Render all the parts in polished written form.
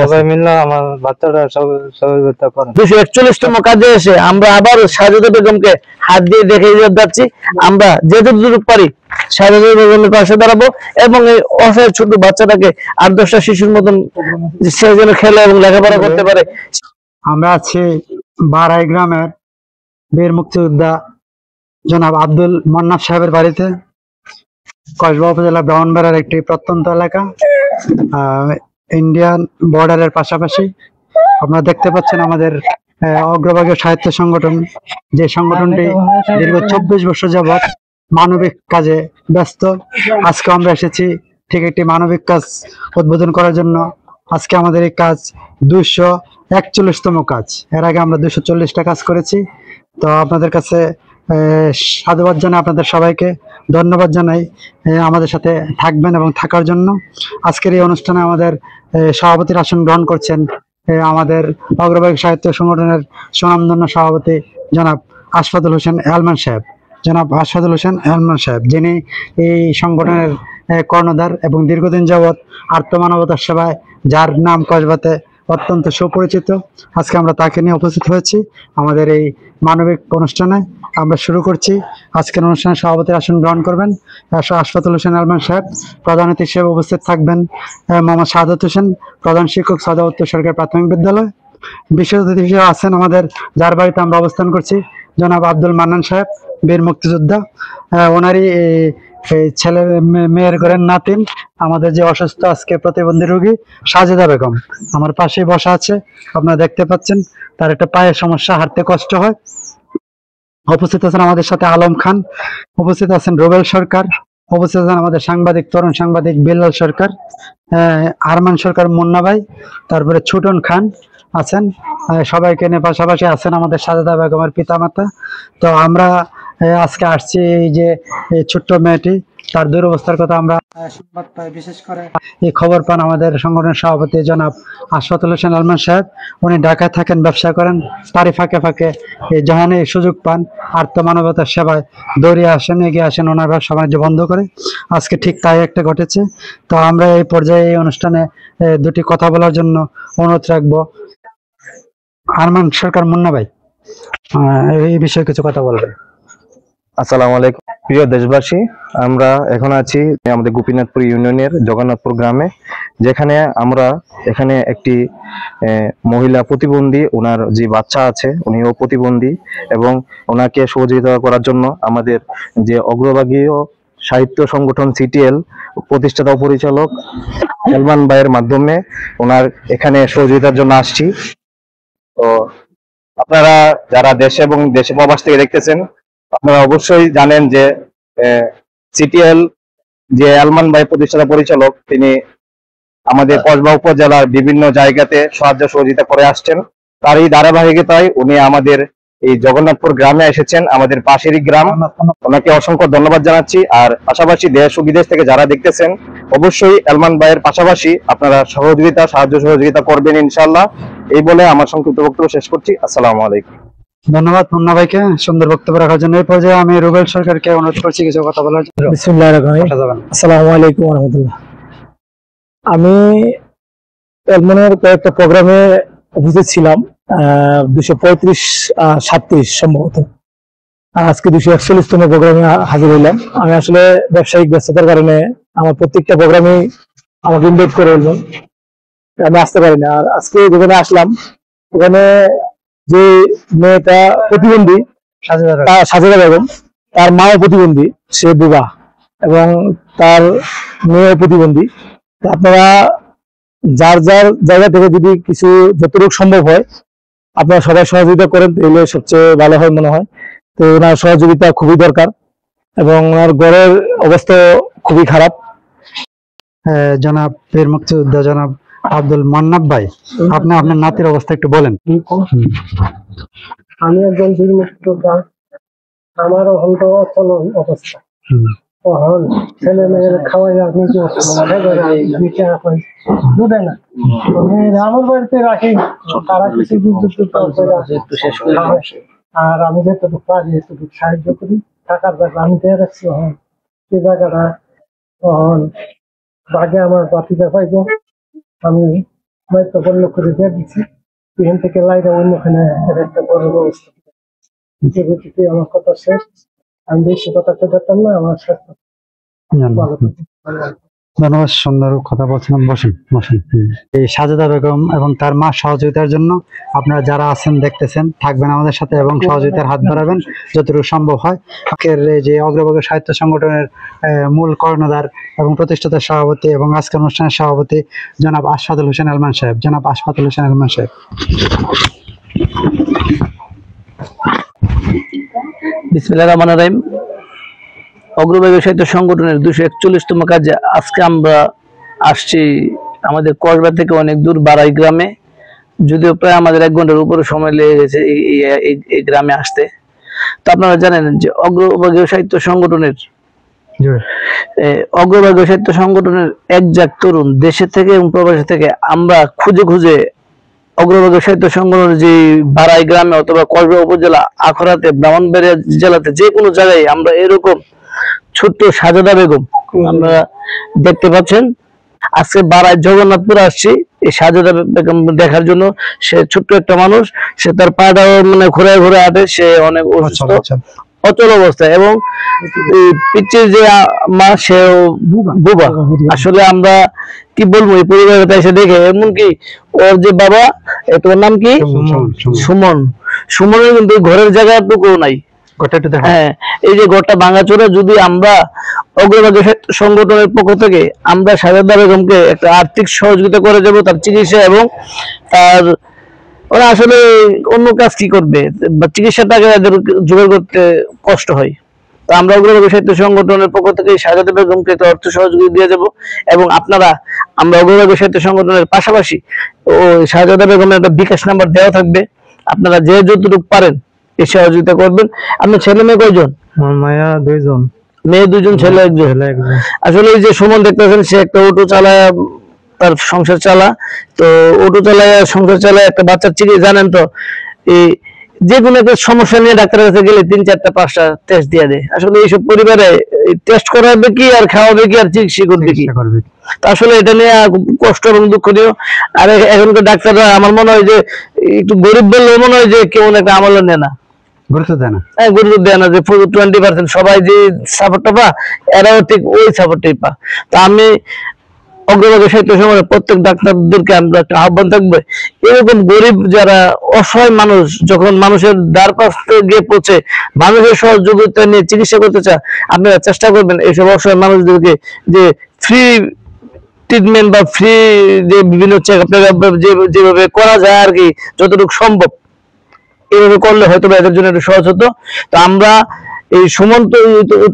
সবাই মিলে আমার বাচ্চাটা সহযোগিতা করেন। 241তম কাজে এসে আমরা আবার সাজেদা বেগমকে হাত দিয়ে দেখে যাচ্ছি আমরা যেটুকু পারি সাজেদা বেগমের পাশে দাঁড়াবো এবং এই অসহায় ছোট বাচ্চাটাকে 8-10টা শিশুর মতন সে যেন খেলে এবং লেখাপড়া করতে পারে। আমরা আছি বারাই গ্রামের বীর মুক্তিযোদ্ধা জনাব আব্দুল মান্নান সাহেবের বাড়িতে। কসবা উপজেলা ব্রাহ্মণবাড়িয়ার একটি প্রত্যন্ত এলাকা, ইন্ডিয়ান বর্ডারের পাশাপাশি। আপনারা দেখতে পাচ্ছেন আমাদের অগ্রভাগীয় সাহিত্য সংগঠন, যে সংগঠনটি দীর্ঘ 24 বছর যাবৎ মানবিক কাজে ব্যস্ত। আজকে আমরা এসেছি ঠিক একটি মানবিক কাজ উদ্বোধন করার জন্য। আজকে আমাদের এই কাজ 241তম কাজ। এর আগে আমরা 240টা কাজ করেছি। তো আপনাদের কাছে সাধুবাদ জানাই, আপনাদের সবাইকে ধন্যবাদ জানাই আমাদের সাথে থাকবেন এবং থাকার জন্য। আজকের এই অনুষ্ঠানে আমাদের সভাপতির আসন গ্রহণ করছেন আমাদের অগ্রভাগী সাহিত্য সংগঠনের সুনামধন্য সভাপতি জনাব আশফাকুল হোসেন এলমান সাহেব। যিনি এই সংগঠনের কর্ণধার এবং দীর্ঘদিন যাবৎ আত্মমানবতার সেবায়, যার নাম কসবাতে অত্যন্ত সুপরিচিত। আজকে আমরা তাকে নিয়ে উপস্থিত হয়েছি আমাদের এই মানবিক অনুষ্ঠানে। আমরা শুরু করছি। আজকের অনুষ্ঠানে সভাপতির আসন গ্রহণ করবেন আশফাকুল হোসেন এলমান সাহেব। প্রধান অতিথি হিসেবে উপস্থিত থাকবেন মোহাম্মদ শাহাদাত হোসেন, প্রধান শিক্ষক, সদর উত্তর সরকারি প্রাথমিক বিদ্যালয়। বিশেষ অতিথি হিসেবে আছেন আমাদের, যার বাড়িতে আমরা অবস্থান করছি, জনাব আব্দুল মান্নান সাহেব, বীর মুক্তিযোদ্ধা। ওনারই ছেলে মেয়ের ঘরের নাতিন, আমাদের যে অসুস্থ আজকে প্রতিবন্ধী রোগী সাজেদা বেগম আমার পাশেই বসা আছে, আপনারা দেখতে পাচ্ছেন। তার একটা পায়ের সমস্যা, হাঁটতে কষ্ট হয়। উপস্থিত আছেন আমাদের সাথে আলম খান, উপস্থিত আছেন রুবেল সরকার, উপস্থিত আছেন আমাদের সাংবাদিক, তরুণ সাংবাদিক বিল্লাল সরকার, আরমান সরকার, মুন্না ভাই, তারপরে ছুটন খান আছেন। সবাইকে নিয়ে পাশাপাশি আছেন আমাদের সাজেদা বেগমের পিতামাতা। তো আমরা আজকে আসছি এই যে ছোট্ট মেয়েটি, তার দুরবস্থার কথা আমরা সংবাদ পাই। বিশেষ করে এই খবর পান আমাদের সংগঠনের সভাপতি জনাব আশফাকুল হোসেন এলমান সাহেব। উনি ঢাকায় থাকেন, ব্যবসা করেন। তারই ফাঁকে ফাঁকে যখন এই সুযোগ পান আত্মমানবতার সেবায় দৌড়িয়ে আসেন, এগিয়ে আসেন ওনার ব্যবসা বাণিজ্য বন্ধ করে। আজকে ঠিক তাই একটা ঘটেছে। তো আমরা এই পর্যায়ে এই অনুষ্ঠানে দুটি কথা বলার জন্য অনুরোধ রাখবো আরমান সরকার, মুন্না ভাই এই বিষয়ে কিছু কথা বলবেন। আসসালামু আলাইকুম প্রিয় দেশবাসী, আমরা এখন আছি আমাদের গোপীনাথপুর ইউনিয়নের জগন্নাথপুর গ্রামে, যেখানে আমরা এখানে একটি মহিলা প্রতিবন্ধী, ওনার যে বাচ্চা আছে উনিও প্রতিবন্ধী, এবং ওনাকে সহযোগিতা করার জন্য আমাদের যে অগ্রভাগীয় সাহিত্য সংগঠন সিটিএল প্রতিষ্ঠাতা পরিচালক এলমান ভাইয়ের মাধ্যমে ওনার এখানে সহযোগিতার জন্য আসছি। তো আপনারা যারা দেশে এবং দেশে প্রবাস থেকে দেখতেছেন, আপনারা অবশ্যই জানেন যে সিটিএল যে এলমান ভাই প্রতিষ্ঠাতা পরিচালক, তিনি আমাদের কসবা উপজেলার বিভিন্ন জায়গাতে সাহায্য সহযোগিতা করে আসছেন। তার এই ধারাবাহিকতায় উনি আমাদের এই জগন্নাথপুর গ্রামে এসেছেন, আমাদের পাশেরই গ্রাম। ওনাকে অসংখ্য ধন্যবাদ জানাচ্ছি। আর পাশাপাশি দেশ ও বিদেশ থেকে যারা দেখতেছেন, অবশ্যই এলমান ভাইয়ের পাশাপাশি আপনারা সাহায্য সহযোগিতা করবেন ইনশাআল্লাহ। এই বলে আমার সংক্ষিপ্ত বক্তব্য শেষ করছি। আসসালামু আলাইকুম। ধন্যবাদ মুন্না ভাইকে সুন্দর বক্তব্য রাখার জন্য। এই পর্যায়ে আমি রুবেল সরকারকে অনুরোধ করছি কিছু কথা বলার জন্য। বিসমিল্লাহির রহমানির রহিম। আসসালামু আলাইকুম ওয়া রাহমাতুল্লাহ। আমি এলমনের কয়েকটা প্রোগ্রামে উপস্থিত ছিলাম, 235-37 সম্ভবত। আজকে 241তম প্রোগ্রামে হাজির হইলাম। আমি আসলে ব্যবসায়িক ব্যস্ততার কারণে আমার প্রত্যেকটা প্রোগ্রামে আমাকে ইনভাইট করে এলমন, আমি আসতে পারি না। আর আজকে যেখানে আসলাম, ওখানে যে মেয়েটা প্রতিবন্ধী সাজেদা বেগম, তার মাও প্রতিবন্ধী, সে বুবা, এবং তার মেয়ে প্রতিবন্ধী। আপনারা যার যার জায়গা থেকে যদি কিছু যতটুকু সম্ভব হয় আপনারা সবাই সহযোগিতা করেন, তাহলে সবচেয়ে ভালো হয় মনে হয়। তো ওনার সহযোগিতা খুবই দরকার, এবং ওনার ঘরের অবস্থা খুবই খারাপ। জনাব বীর মুক্তিযোদ্ধা জনাব আব্দুল মান্নান ভাই, আপনি আপনার নাতির অবস্থা একটু বলেন। আমি একজন বীর মুক্তিযোদ্ধা, আমারও হল অচলন অবস্থা। তখন ছেলে মেয়ের খাওয়াইয়া দুধে না, আমার বাড়িতে রাখি, তারা কিছু আর আমি যেটুকু পারি এতটুকু সাহায্য করি। টাকার জায়গা আমি দিয়ে রাখছি, সে জায়গাটা তখন বাঘে আমার বাতিটা পাইব, আমি দায়িত্বপূর্ণ করে দিয়ে দিচ্ছি। এখান থেকে লাইনে অন্যখানে একটা বড় ব্যবস্থা। যেহেতু আমার কথা শেষ, আমি বেশি কথা যেতাম না, আমার স্বাস্থ্য ভালো থাকে। ধন্যবাদ, সুন্দর কথা বলছেন। বসেন বসেন। এই সাজেদা বেগম এবং তার মা সহযোগিতার জন্য আপনারা যারা আছেন দেখতেছেন থাকবেন আমাদের সাথে এবং সহযোগিতার হাত বাড়াবেন যতটুকু সম্ভব হয়। আজকের এই যে অগ্রভাগ সাহিত্য সংগঠনের মূল কর্ণধার এবং প্রতিষ্ঠাতা সভাপতি এবং আজকের অনুষ্ঠানের সভাপতি জনাব আশফাকুল হোসেন আলমান সাহেব। জনাব আশফাকুল হোসেন আলমান সাহেব। বিসমিল্লাহির রহমানির রহিম। অগ্রভাগ সাহিত্য সংগঠনের 241তম কাজে আজকে আমরা আসছি আমাদের কসবা থেকে অনেক দূর বারাই গ্রামে, যদিও প্রায় আমাদের 1 ঘন্টার উপরে সময় লেগে গেছে এই গ্রামে আসতে। তো আপনারা জানেন যে অগ্রভাগীয় সাহিত্য সংগঠনের একজাক তরুণ দেশে থেকে এবং প্রবাসী থেকে আমরা খুঁজে খুঁজে অগ্রভাগীয় সাহিত্য সংগঠনের যে বারাই গ্রামে অথবা কসবা উপজেলা, আখড়াতে, ব্রাহ্মণবাড়িয়া জেলাতে যে কোনো জায়গায় আমরা এরকম ছোট্ট সাজেদা বেগম আমরা দেখতে পাচ্ছেন। আজকে বারাই জগন্নাথপুর আসছি এই সাজেদা বেগম দেখার জন্য। সে ছোট্ট একটা মানুষ, সে তার পাটা মানে ঘুরে ঘুরে হাঁটে, সে অনেক অসুস্থ, অচল অবস্থায়, এবং পিচ্চির যে মা সেও বুবা। আসলে আমরা কি বলবো এই পরিবারটা এসে দেখে, এমনকি ওর যে বাবা, তোমার নাম কি? সুমন। সুমনের কিন্তু ঘরের জায়গাটুকু নাই। হ্যাঁ, এই যে ঘরটা ভাঙাচোরা, যদি আমরা অগ্রভাগীয় সংগঠনের পক্ষ থেকে আমরা সাজেদা বেগমকে একটা আর্থিক সহযোগিতা করে যাব তার চিকিৎসা, এবং তার ওরা আসলে অন্য কাজ কি করবে, বা চিকিৎসা টাকা জোগাড় করতে কষ্ট হয়। তো আমরা অগ্রভাগীয় সাহিত্য সংগঠনের পক্ষ থেকে সাজেদা বেগমকে একটা অর্থ সহযোগিতা দিয়ে যাব, এবং আপনারা আমরা অগ্রভাগীয় সাহিত্য সংগঠনের পাশাপাশি ও সাজেদা বেগমের একটা বিকাশ নাম্বার দেওয়া থাকবে, আপনারা যে যতটুকু পারেন এই সহযোগিতা করবেন। আপনার ছেলে মেয়ে কয়জন? মায়া 2 জন, মেয়ে 2 জন, ছেলে 1 জন। আসলে এই যে সুমন দেখতেছেন, সে একটা অটো চালায়, তার সংসার চালা। তো অটো চালায় সংসার চালায় একটা বাচ্চার চিকিৎসা, জানেন তো এই যে কোনো একটা সমস্যা নিয়ে ডাক্তারের কাছে গেলে 3, 4টা 5টা টেস্ট দিয়ে দেয়। আসলে এইসব পরিবারে টেস্ট করাবে কি আর খাওয়াবে কি আর চিকিৎসা করবে কি, আসলে এটা নিয়ে কষ্ট এবং দুঃখনীয়। আর এখনকার ডাক্তাররা আমার মনে হয় যে একটু গরিব বললেও মনে হয় যে কেমন একটা আমল নেয় না, গুরুত্ব দেয় না, যে 20% সবাই যে সাপোর্টটা পা, এরাও ঠিক ওই সাপোর্টটাই পা। তো আমি অগ্রভাগীয় সাহিত্য সংগঠনের প্রত্যেক ডাক্তারদেরকে আমরা একটা আহ্বান থাকবে, এরকম গরিব যারা অসহায় মানুষ যখন মানুষের দ্বার পাশে গিয়ে পৌঁছে মানুষের সহযোগিতা নিয়ে চিকিৎসা করতে চায়, আপনারা চেষ্টা করবেন এইসব অসহায় মানুষদেরকে যে ফ্রি ট্রিটমেন্ট বা ফ্রি যে বিভিন্ন চেক আপ যেভাবে করা যায় আর কি, যতটুকু সম্ভব এভাবে করলে হয়তো এদের জন্য একটু সহজ হতো। তো আমরা এই সুমন, তো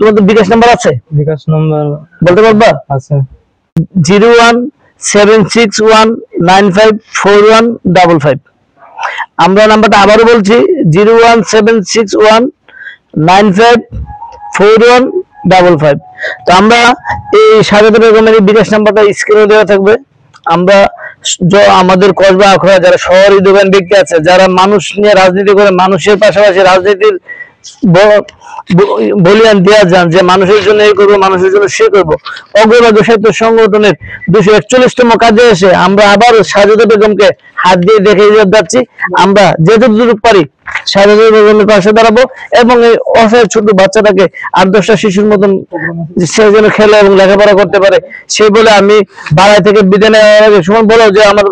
তোমাদের বিকাশ নাম্বার আছে? বিকাশ নাম্বার বলতে পারবা? আছে 01761954155। আমরা নাম্বারটা আবারও বলছি, 01761954155। তো আমরা এই সাজেদা বেগমের বিকাশ নাম্বারটা স্ক্রিনে দেওয়া থাকবে। আমরা আমাদের কসবা আখড়া যারা শহরে দোকান ব্যক্তি আছে, যারা মানুষ নিয়ে রাজনীতি করে, মানুষের পাশাপাশি রাজনীতির বলিয়ান দেওয়া যান যে মানুষের জন্য এই করবো, মানুষের জন্য সে করবো, অগ্রভাগীয় সাহিত্য সংগঠনের 241তম কাজে এসে আমরা আবার সাজেদা বেগমকে হাত দিয়ে দেখে যাচ্ছি। আমরা যেটুকু পারি সাজেদা বেগমের পাশে দাঁড়াবো, এবং এই অসহায় ছোট বাচ্চাটাকে 8-10টা শিশুর মতন সে যেন খেলে এবং লেখাপড়া করতে পারে, সেই বলে আমি বাড়াই থেকে বিদায় নেওয়ার আগে সুমন বলো যে আমার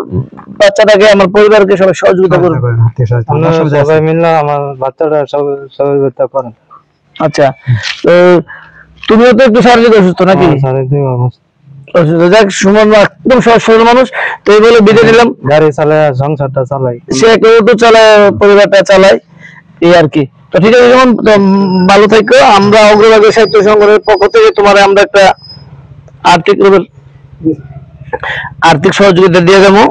বাচ্চাটাকে, আমার পরিবারকে সবাই সহযোগিতা করবে। সবাই মিলে আমার বাচ্চাটা সহযোগিতা করেন। আচ্ছা, তো তুমিও তো একটু শারীরিক অসুস্থ নাকি? যাক, সুমন একদম সহজ সরল মানুষ, তো এই বলে বিদায় নিলাম। গাড়ি চালায়, সংসারটা চালাই, সে একটা অটো চালায়, পরিবারটা চালায়, এই আর কি। তো ঠিক আছে, যেমন ভালো থাকো। আমরা অগ্রভাগীয় সাহিত্য সংগঠনের পক্ষ থেকে তোমার আমরা একটা আর্থিক সহযোগিতা দিয়ে যাবো।